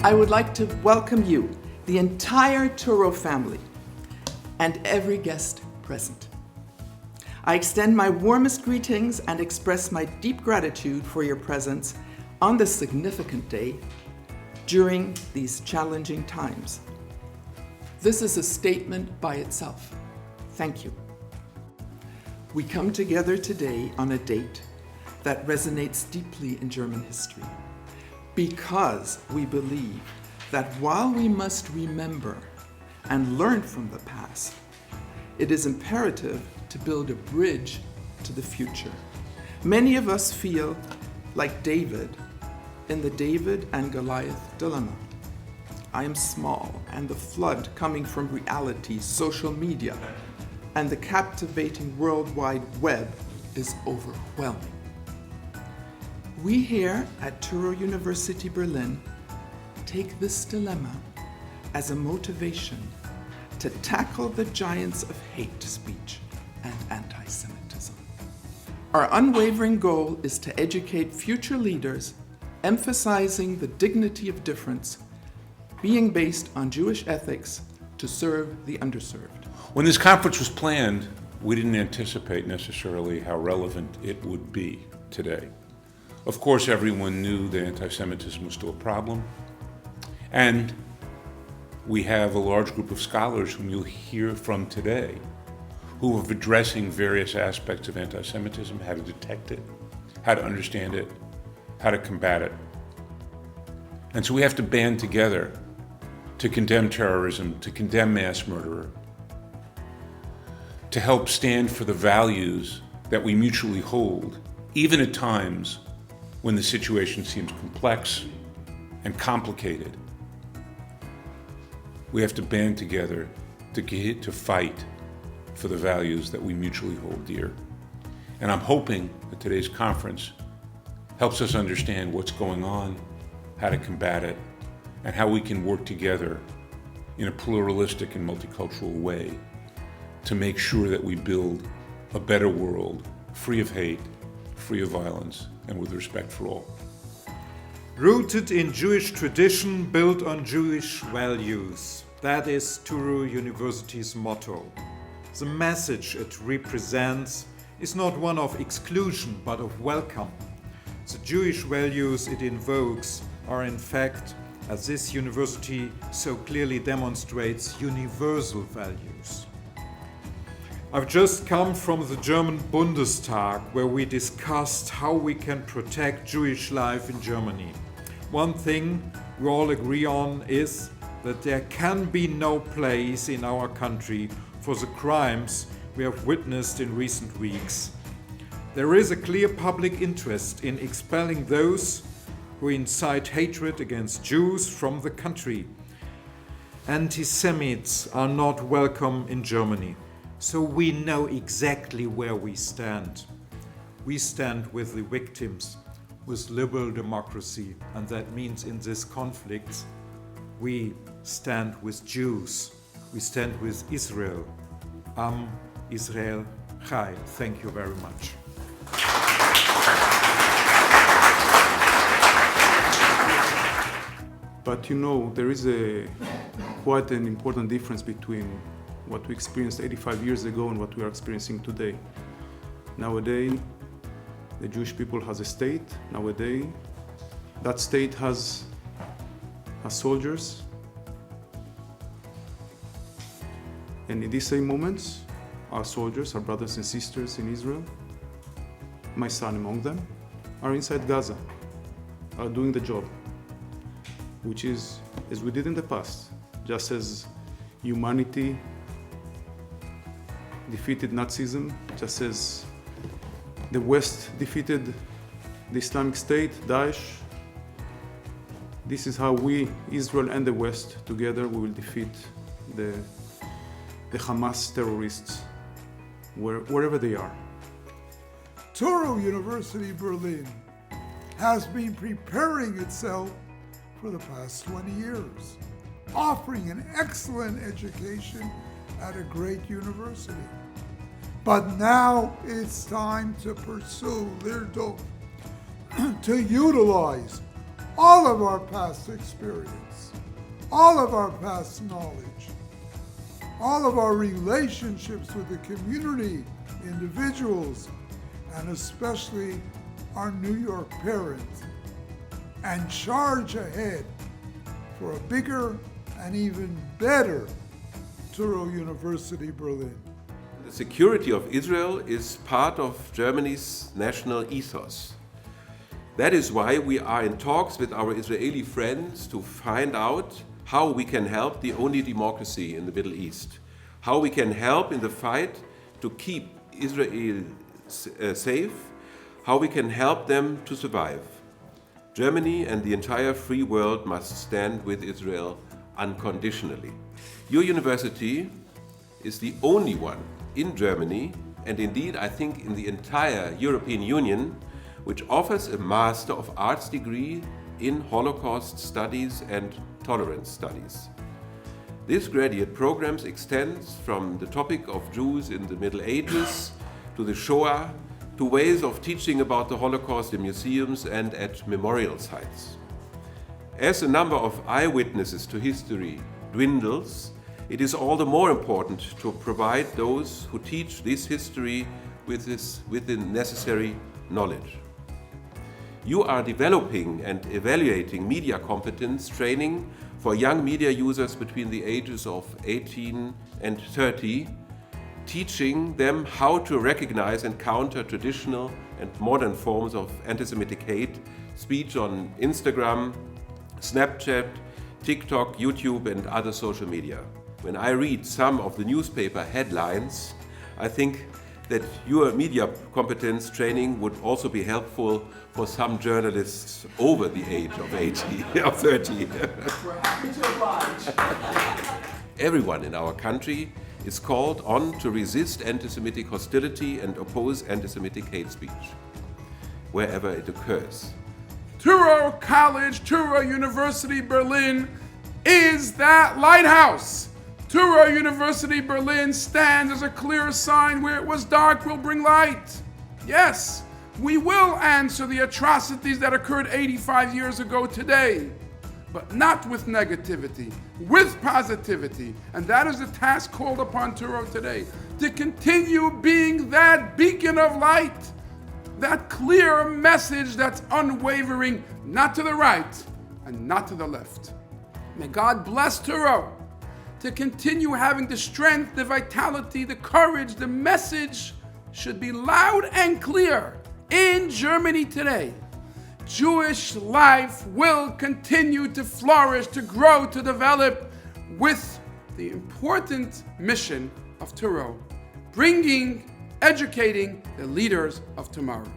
I would like to welcome you, the entire Touro family, and every guest present. I extend my warmest greetings and express my deep gratitude for your presence on this significant day during these challenging times. This is a statement by itself. Thank you. We come together today on a date that resonates deeply in German history because we believe that while we must remember and learn from the past, it is imperative to build a bridge to the future. Many of us feel like David in the David and Goliath dilemma. I am small, and the flood coming from reality, social media, and the captivating World Wide Web is overwhelming. We here at Touro University Berlin take this dilemma as a motivation to tackle the giants of hate speech and anti-Semitism. Our unwavering goal is to educate future leaders, emphasizing the dignity of difference, being based on Jewish ethics to serve the underserved. When this conference was planned, we didn't anticipate necessarily how relevant it would be today. Of course, everyone knew that anti-Semitism was still a problem, and we have a large group of scholars whom you'll hear from today who are addressing various aspects of anti-Semitism, how to detect it, how to understand it, how to combat it. And so we have to band together to condemn terrorism, to condemn mass murder, to help stand for the values that we mutually hold, even at times when the situation seems complex and complicated. We have to band together to fight for the values that we mutually hold dear. And I'm hoping that today's conference helps us understand what's going on, how to combat it, and how we can work together in a pluralistic and multicultural way to make sure that we build a better world, free of hate, free of violence, and with respect for all. Rooted in Jewish tradition, built on Jewish values. That is Touro University's motto. The message it represents is not one of exclusion, but of welcome. The Jewish values it invokes are in fact, as this university so clearly demonstrates, universal values. I've just come from the German Bundestag, where we discussed how we can protect Jewish life in Germany. One thing we all agree on is that there can be no place in our country for the crimes we have witnessed in recent weeks. There is a clear public interest in expelling those who incite hatred against Jews from the country. Anti-Semites are not welcome in Germany. So we know exactly where we stand. We stand with the victims, with liberal democracy, and that means in this conflict, we stand with Jews. We stand with Israel. Am Israel Chai. Thank you very much. But you know, there is quite an important difference between what we experienced 85 years ago and what we are experiencing today. Nowadays, the Jewish people has a state. Nowadays, that state has soldiers. And in these same moments, our soldiers, our brothers and sisters in Israel, my son among them, are inside Gaza, are doing the job, which is, as we did in the past, just as humanity defeated Nazism, just as the West defeated the Islamic State, Daesh. This is how we, Israel and the West, together we will defeat the Hamas terrorists, wherever they are. Touro University Berlin has been preparing itself for the past 20 years, offering an excellent education at a great university. But now it's time to pursue Lirdo, to utilize all of our past experience, all of our past knowledge, all of our relationships with the community, individuals, and especially our New York parents, and charge ahead for a bigger and even better Touro University Berlin. The security of Israel is part of Germany's national ethos. That is why we are in talks with our Israeli friends to find out how we can help the only democracy in the Middle East, how we can help in the fight to keep Israel safe, how we can help them to survive. Germany and the entire free world must stand with Israel unconditionally. Your university is the only one in Germany, and indeed I think in the entire European Union, which offers a Master of Arts degree in Holocaust Studies and Tolerance Studies. This graduate program extends from the topic of Jews in the Middle Ages to the Shoah, to ways of teaching about the Holocaust in museums and at memorial sites. As the number of eyewitnesses to history dwindles, it is all the more important to provide those who teach this history with the necessary knowledge. You are developing and evaluating media competence training for young media users between the ages of 18 and 30, teaching them how to recognize and counter traditional and modern forms of anti-Semitic hate speech on Instagram, Snapchat, TikTok, YouTube, and other social media. When I read some of the newspaper headlines, I think that your media competence training would also be helpful for some journalists over the age of 80 or 30. We're happy to oblige. Everyone in our country is called on to resist anti-Semitic hostility and oppose anti-Semitic hate speech, wherever it occurs. Touro College, Touro University Berlin is that lighthouse. Touro University Berlin stands as a clear sign where it was dark will bring light. Yes, we will answer the atrocities that occurred 85 years ago today, but not with negativity, with positivity. And that is the task called upon Touro today, to continue being that beacon of light, that clear message that's unwavering, not to the right and not to the left. May God bless Touro to continue having the strength, the vitality, the courage. The message should be loud and clear in Germany today. Jewish life will continue to flourish, to grow, to develop with the important mission of Touro, educating the leaders of tomorrow.